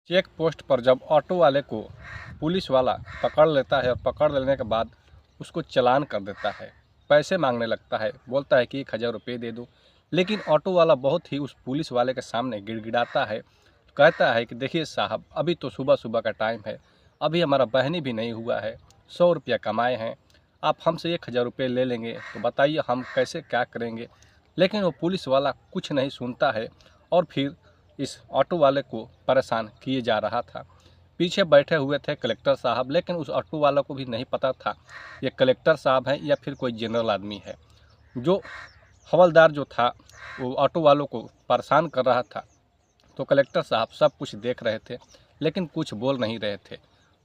Check post पर जब auto वाले को पुलिस वाला पकड़ लेता है और पकड़ लेने के बाद उसको चालान कर देता है, पैसे मांगने लगता है, बोलता है कि 1000 रुपये दे दो। लेकिन ऑटो वाला बहुत ही उस पुलिस वाले के सामने गिड़गिड़ाता है, कहता है कि देखिए साहब, अभी तो सुबह सुबह का टाइम है, अभी हमारा बहनी भी नहीं हुआ है, 100 रुपया कमाए हैं, आप हमसे 1000 रुपये ले लेंगे तो बताइए हम कैसे क्या करेंगे। लेकिन वो पुलिस वाला कुछ नहीं सुनता है और फिर इस ऑटो वाले को परेशान किए जा रहा था। पीछे बैठे हुए थे कलेक्टर साहब, लेकिन उस ऑटो वाला को भी नहीं पता था ये कलेक्टर साहब हैं या फिर कोई जनरल आदमी है। जो हवलदार जो था वो ऑटो वालों को परेशान कर रहा था, तो कलेक्टर साहब सब कुछ देख रहे थे लेकिन कुछ बोल नहीं रहे थे।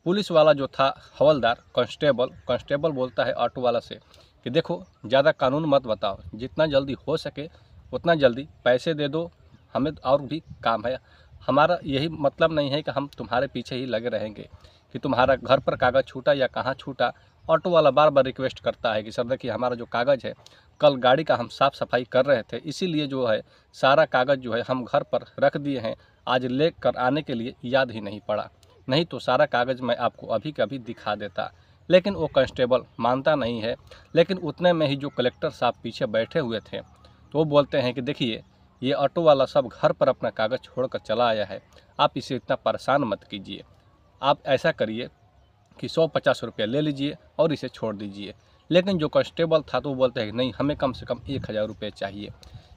पुलिस वाला जो था हवलदार कांस्टेबल बोलता है ऑटो वाला से कि देखो, ज़्यादा कानून मत बताओ, जितना जल्दी हो सके उतना जल्दी पैसे दे दो, हमें और भी काम है। हमारा यही मतलब नहीं है कि हम तुम्हारे पीछे ही लगे रहेंगे कि तुम्हारा घर पर कागज़ छूटा या कहाँ छूटा। ऑटो वाला बार बार रिक्वेस्ट करता है कि सर देखिए, हमारा जो कागज़ है, कल गाड़ी का हम साफ़ सफाई कर रहे थे, इसीलिए जो है सारा कागज़ जो है हम घर पर रख दिए हैं, आज ले कर आने के लिए याद ही नहीं पड़ा, नहीं तो सारा कागज़ मैं आपको अभी कभी दिखा देता। लेकिन वो कांस्टेबल मानता नहीं है। लेकिन उतने में ही जो कलेक्टर साहब पीछे बैठे हुए थे तो वो बोलते हैं कि देखिए, ये ऑटो वाला सब घर पर अपना कागज़ छोड़कर चला आया है, आप इसे इतना परेशान मत कीजिए। आप ऐसा करिए कि 150 रुपया ले लीजिए और इसे छोड़ दीजिए। लेकिन जो कांस्टेबल था तो वो बोलते हैं कि नहीं, हमें कम से कम 1000 रुपये चाहिए।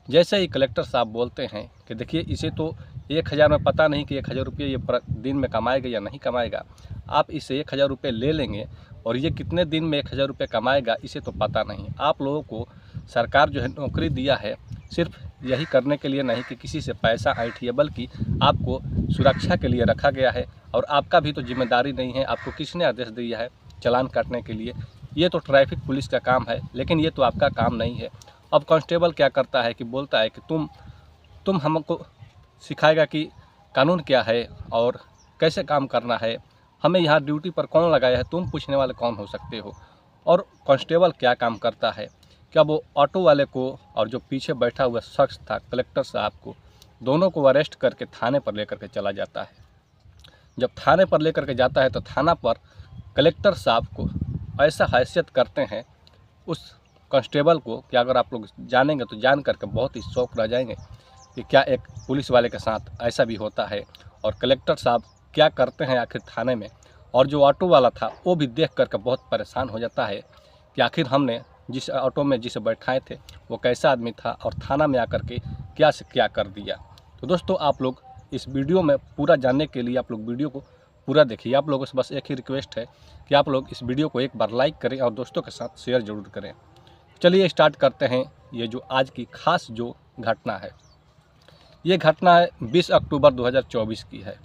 जैसे ही कलेक्टर साहब बोलते हैं कि देखिए, इसे तो 1000 में पता नहीं कि 1000 रुपये ये दिन में कमाएगा या नहीं कमाएगा, आप इसे 1000 रुपये ले लेंगे और ये कितने दिन में 1000 रुपये कमाएगा इसे तो पता नहीं। आप लोगों को सरकार जो है नौकरी दिया है सिर्फ यही करने के लिए नहीं कि किसी से पैसा ऐंठिए, बल्कि आपको सुरक्षा के लिए रखा गया है और आपका भी तो जिम्मेदारी नहीं है। आपको किसने आदेश दिया है चालान काटने के लिए? ये तो ट्रैफिक पुलिस का काम है, लेकिन ये तो आपका काम नहीं है। अब कांस्टेबल क्या करता है कि बोलता है कि तुम हमको सिखाएगा कि कानून क्या है और कैसे काम करना है, हमें यहाँ ड्यूटी पर कौन लगाया है, तुम पूछने वाले कौन हो सकते हो। और कांस्टेबल क्या काम करता है, क्या वो ऑटो वाले को और जो पीछे बैठा हुआ शख्स था कलेक्टर साहब को, दोनों को अरेस्ट करके थाने पर लेकर के चला जाता है। जब थाने पर लेकर के जाता है तो थाना पर कलेक्टर साहब को ऐसा हैसियत करते हैं उस कांस्टेबल को कि अगर आप लोग जानेंगे तो जान करके बहुत ही शौक रह जाएंगे कि क्या एक पुलिस वाले के साथ ऐसा भी होता है और कलेक्टर साहब क्या करते हैं आखिर थाने में। और जो ऑटो वाला था वो भी देख करके बहुत परेशान हो जाता है कि आखिर हमने जिस ऑटो में जिसे बैठाए थे वो कैसा आदमी था और थाना में आकर के क्या से क्या कर दिया। तो दोस्तों, आप लोग इस वीडियो में पूरा जानने के लिए आप लोग वीडियो को पूरा देखिए। आप लोगों से बस एक ही रिक्वेस्ट है कि आप लोग इस वीडियो को एक बार लाइक करें और दोस्तों के साथ शेयर ज़रूर करें। चलिए स्टार्ट करते हैं। ये जो आज की खास जो घटना है, ये घटना है 20 अक्टूबर 2024 की है,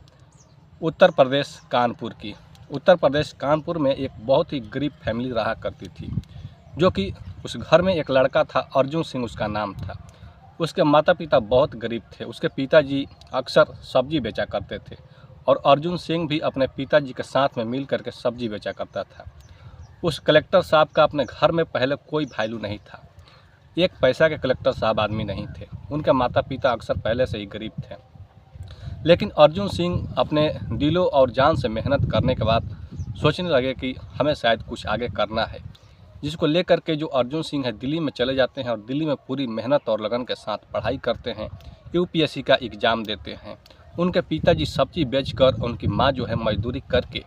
उत्तर प्रदेश कानपुर की। उत्तर प्रदेश कानपुर में एक बहुत ही गरीब फैमिली रहा करती थी, जो कि उस घर में एक लड़का था, अर्जुन सिंह उसका नाम था। उसके माता पिता बहुत गरीब थे। उसके पिताजी अक्सर सब्जी बेचा करते थे और अर्जुन सिंह भी अपने पिताजी के साथ में मिल करके सब्जी बेचा करता था। उस कलेक्टर साहब का अपने घर में पहले कोई वैल्यू नहीं था, एक पैसा के कलेक्टर साहब आदमी नहीं थे। उनके माता पिता अक्सर पहले से ही गरीब थे। लेकिन अर्जुन सिंह अपने दिलों और जान से मेहनत करने के बाद सोचने लगे कि हमें शायद कुछ आगे करना है, जिसको लेकर के जो अर्जुन सिंह है दिल्ली में चले जाते हैं और दिल्ली में पूरी मेहनत और लगन के साथ पढ़ाई करते हैं, यूपीएससी का एग्ज़ाम देते हैं। उनके पिताजी सब्जी बेचकर, उनकी माँ जो है मजदूरी करके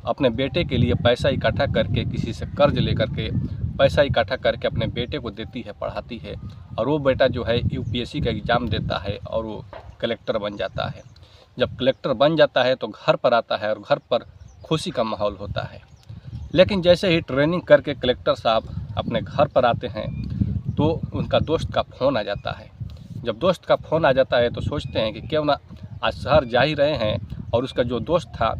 अपने बेटे के लिए पैसा इकट्ठा करके, किसी से कर्ज लेकर के पैसा इकट्ठा करके अपने बेटे को देती है, पढ़ाती है और वो बेटा जो है यूपीएससी का एग्ज़ाम देता है और वो कलेक्टर बन जाता है। जब कलेक्टर बन जाता है तो घर पर आता है और घर पर खुशी का माहौल होता है। लेकिन जैसे ही ट्रेनिंग करके कलेक्टर साहब अपने घर पर आते हैं तो उनका दोस्त का फ़ोन आ जाता है। जब दोस्त का फ़ोन आ जाता है तो सोचते हैं कि क्यों ना आज शहर जा ही रहे हैं। और उसका जो दोस्त था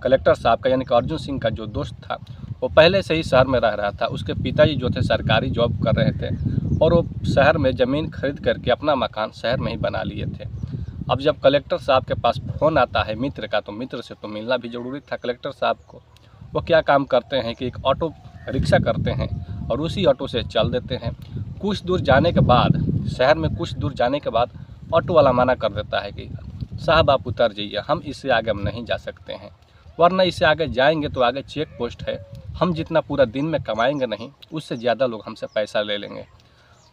कलेक्टर साहब का, यानी कि अर्जुन सिंह का जो दोस्त था, वो पहले से ही शहर में रह रहा था। उसके पिताजी जो थे सरकारी जॉब कर रहे थे और वो शहर में ज़मीन खरीद करके अपना मकान शहर में ही बना लिए थे। अब जब कलेक्टर साहब के पास फ़ोन आता है मित्र का, तो मित्र से तो मिलना भी ज़रूरी था कलेक्टर साहब को। वो क्या काम करते हैं कि एक ऑटो रिक्शा करते हैं और उसी ऑटो से चल देते हैं। कुछ दूर जाने के बाद, शहर में कुछ दूर जाने के बाद ऑटो वाला मना कर देता है कि साहब आप उतर जाइए, हम इससे आगे हम नहीं जा सकते हैं, वरना इससे आगे जाएंगे तो आगे चेक पोस्ट है, हम जितना पूरा दिन में कमाएंगे नहीं उससे ज़्यादा लोग हमसे पैसा ले लेंगे।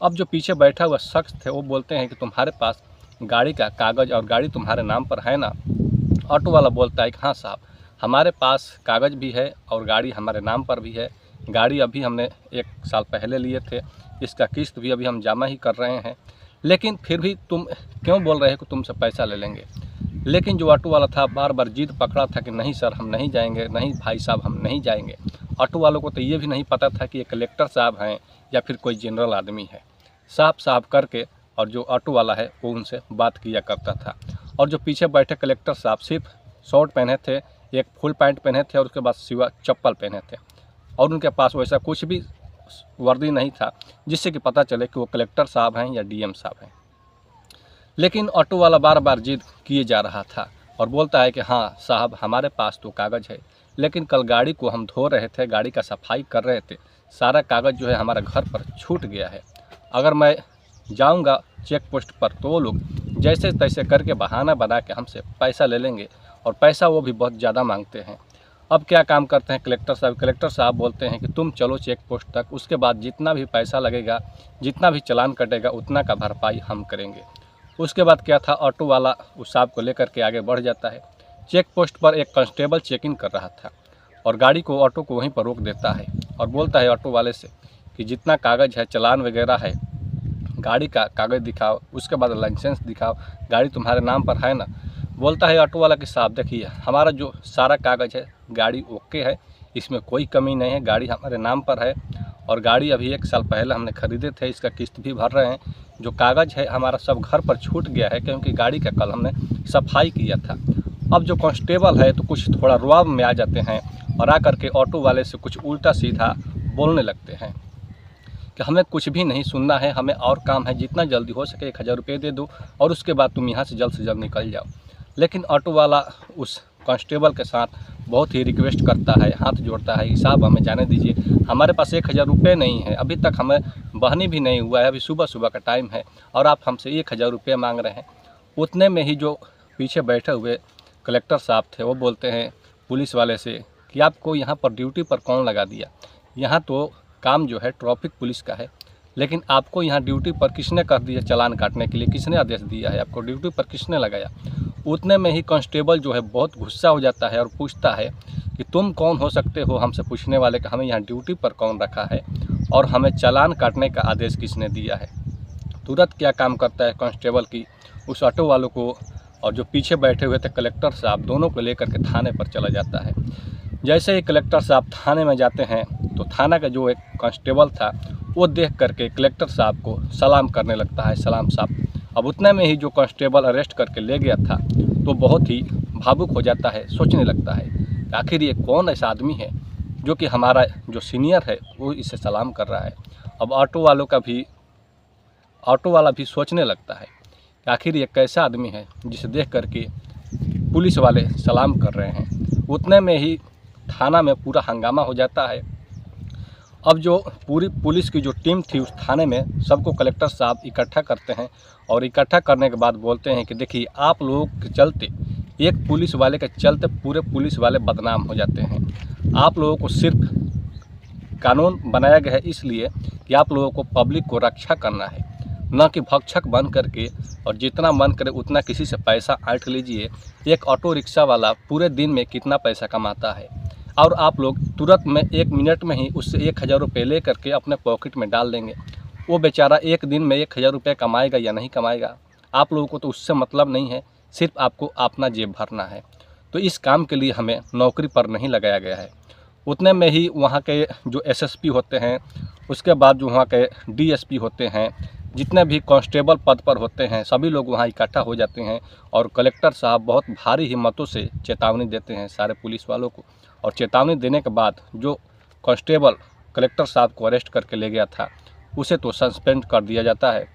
अब जो पीछे बैठा हुआ शख्स थे वो बोलते हैं कि तुम्हारे पास गाड़ी का कागज़ और गाड़ी तुम्हारे नाम पर है ना। ऑटो वाला बोलता है कि हाँ साहब, हमारे पास कागज़ भी है और गाड़ी हमारे नाम पर भी है। गाड़ी अभी हमने 1 साल पहले लिए थे, इसका किस्त भी अभी हम जमा ही कर रहे हैं, लेकिन फिर भी तुम क्यों बोल रहे हो कि तुमसे पैसा ले लेंगे। लेकिन जो ऑटो वाला था बार बार जिद पकड़ा था कि नहीं सर हम नहीं जाएंगे, नहीं भाई साहब हम नहीं जाएंगे। ऑटो वालों को तो ये भी नहीं पता था कि ये कलेक्टर साहब हैं या फिर कोई जनरल आदमी है। साफ साफ करके और जो ऑटो वाला है वो उनसे बात किया करता था। और जो पीछे बैठे कलेक्टर साहब सिर्फ शॉर्ट पहने थे, एक फुल पैंट पहने थे और उसके बाद सिवा चप्पल पहने थे, और उनके पास वैसा कुछ भी वर्दी नहीं था जिससे कि पता चले कि वो कलेक्टर साहब हैं या डीएम साहब हैं। लेकिन ऑटो वाला बार बार जिद किए जा रहा था और बोलता है कि हाँ साहब हमारे पास तो कागज़ है, लेकिन कल गाड़ी को हम धो रहे थे, गाड़ी का सफाई कर रहे थे, सारा कागज़ जो है हमारा घर पर छूट गया है। अगर मैं जाऊंगा चेक पोस्ट पर तो वो लोग जैसे तैसे करके बहाना बना के हमसे पैसा ले लेंगे, और पैसा वो भी बहुत ज़्यादा मांगते हैं। अब क्या काम करते हैं कलेक्टर साहब बोलते हैं कि तुम चलो चेक पोस्ट तक, उसके बाद जितना भी पैसा लगेगा, जितना भी चालान कटेगा उतना का भरपाई हम करेंगे। उसके बाद क्या था, ऑटो वाला उस साहब को लेकर के आगे बढ़ जाता है। चेक पोस्ट पर एक कांस्टेबल चेकिंग कर रहा था और गाड़ी को ऑटो को वहीं पर रोक देता है और बोलता है ऑटो वाले से कि जितना कागज़ है, चालान वगैरह है, गाड़ी का कागज़ दिखाओ, उसके बाद लाइसेंस दिखाओ, गाड़ी तुम्हारे नाम पर है ना। बोलता है ऑटो वाला कि साहब देखिए हमारा जो सारा कागज़ है, गाड़ी ओके है, इसमें कोई कमी नहीं है, गाड़ी हमारे नाम पर है और गाड़ी अभी 1 साल पहले हमने ख़रीदे थे, इसका किस्त भी भर रहे हैं। जो कागज़ है हमारा सब घर पर छूट गया है क्योंकि गाड़ी का कल हमने सफाई किया था। अब जो कांस्टेबल है तो कुछ थोड़ा रुआब में आ जाते हैं और आकर के ऑटो वाले से कुछ उल्टा सीधा बोलने लगते हैं कि हमें कुछ भी नहीं सुनना है, हमें और काम है, जितना जल्दी हो सके 1000 रुपये दे दो और उसके बाद तुम यहाँ से जल्द निकल जाओ। लेकिन ऑटो वाला उस कांस्टेबल के साथ बहुत ही रिक्वेस्ट करता है, हाथ जोड़ता है कि साहब हमें जाने दीजिए, हमारे पास 1000 रुपये नहीं है, अभी तक हमें बहनी भी नहीं हुआ है, अभी सुबह का टाइम है और आप हमसे 1000 रुपये मांग रहे हैं। उतने में ही जो पीछे बैठे हुए कलेक्टर साहब थे वो बोलते हैं पुलिस वाले से कि आपको यहाँ पर ड्यूटी पर कौन लगा दिया, यहाँ तो काम जो है ट्रैफिक पुलिस का है, लेकिन आपको यहाँ ड्यूटी पर किसने कर दिया, चालान काटने के लिए किसने आदेश दिया है, आपको ड्यूटी पर किसने लगाया। उतने में ही कांस्टेबल जो है बहुत गुस्सा हो जाता है और पूछता है कि तुम कौन हो सकते हो हमसे पूछने वाले कि हमें यहाँ ड्यूटी पर कौन रखा है और हमें चालान काटने का आदेश किसने दिया है। तुरंत क्या काम करता है कांस्टेबल की उस ऑटो वालों को और जो पीछे बैठे हुए थे कलेक्टर साहब, दोनों को लेकर के थाने पर चला जाता है। जैसे ही कलेक्टर साहब थाने में जाते हैं तो थाना का जो एक कांस्टेबल था वो देख करके कलेक्टर साहब को सलाम करने लगता है, सलाम साहब। अब उतने में ही जो कांस्टेबल अरेस्ट करके ले गया था तो बहुत ही भावुक हो जाता है, सोचने लगता है कि आखिर ये कौन ऐसा आदमी है जो कि हमारा जो सीनियर है वो इसे सलाम कर रहा है। अब ऑटो वाला भी सोचने लगता है कि आखिर ये कैसा आदमी है जिसे देख करके पुलिस वाले सलाम कर रहे हैं। उतने में ही थाना में पूरा हंगामा हो जाता है। अब जो पूरी पुलिस की जो टीम थी उस थाने में सबको कलेक्टर साहब इकट्ठा करते हैं और इकट्ठा करने के बाद बोलते हैं कि देखिए आप लोगों के चलते, एक पुलिस वाले के चलते पूरे पुलिस वाले बदनाम हो जाते हैं। आप लोगों को सिर्फ कानून बनाया गया है इसलिए कि आप लोगों को पब्लिक को रक्षा करना है, न कि भक्षक बन करके और जितना मन करे उतना किसी से पैसा ऐंठ लीजिए। एक ऑटो रिक्शा वाला पूरे दिन में कितना पैसा कमाता है और आप लोग तुरंत में 1 मिनट में ही उससे 1000 रुपये ले करके अपने पॉकेट में डाल देंगे। वो बेचारा एक दिन में 1000 रुपये कमाएगा या नहीं कमाएगा, आप लोगों को तो उससे मतलब नहीं है, सिर्फ आपको अपना जेब भरना है। तो इस काम के लिए हमें नौकरी पर नहीं लगाया गया है। उतने में ही वहाँ के जो एसएसपी होते हैं, उसके बाद जो वहाँ के डीएसपी होते हैं, जितने भी कांस्टेबल पद पर होते हैं, सभी लोग वहाँ इकट्ठा हो जाते हैं और कलेक्टर साहब बहुत भारी हिम्मतों से चेतावनी देते हैं सारे पुलिस वालों को। और चेतावनी देने के बाद जो कांस्टेबल कलेक्टर साहब को अरेस्ट करके ले गया था उसे तो सस्पेंड कर दिया जाता है।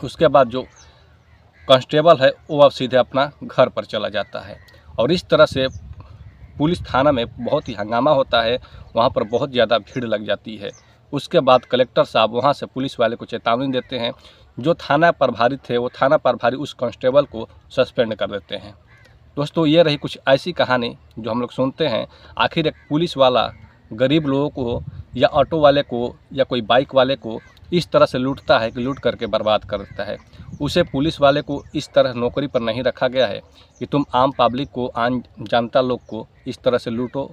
उसके बाद जो कांस्टेबल है वो अब सीधे अपना घर पर चला जाता है और इस तरह से पुलिस थाना में बहुत ही हंगामा होता है, वहाँ पर बहुत ज़्यादा भीड़ लग जाती है। उसके बाद कलेक्टर साहब वहाँ से पुलिस वाले को चेतावनी देते हैं जो थाना प्रभारी थे वो थाना प्रभारी उस कांस्टेबल को सस्पेंड कर देते हैं। दोस्तों, ये रही कुछ ऐसी कहानी जो हम लोग सुनते हैं। आखिर एक पुलिस वाला गरीब लोगों को या ऑटो वाले को या कोई बाइक वाले को इस तरह से लूटता है कि लूट करके बर्बाद कर देता है। उसे पुलिस वाले को इस तरह नौकरी पर नहीं रखा गया है कि तुम आम पब्लिक को, आम जनता लोग को इस तरह से लूटो।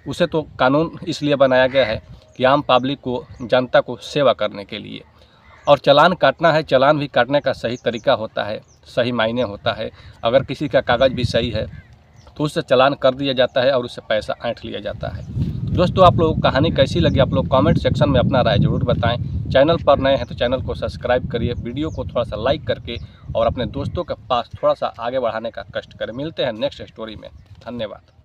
उसे तो कानून इसलिए बनाया गया है कि आम पब्लिक को, जनता को सेवा करने के लिए। और चालान काटना है, चालान भी काटने का सही तरीका होता है, सही मायने होता है। अगर किसी का कागज़ भी सही है तो उससे चालान कर दिया जाता है और उससे पैसा ऐंठ लिया जाता है। दोस्तों, आप लोगों को कहानी कैसी लगी आप लोग कमेंट सेक्शन में अपना राय ज़रूर बताएं। चैनल पर नए हैं तो चैनल को सब्सक्राइब करिए, वीडियो को थोड़ा सा लाइक करके और अपने दोस्तों के पास थोड़ा सा आगे बढ़ाने का कष्ट करें। मिलते हैं नेक्स्ट स्टोरी में। धन्यवाद।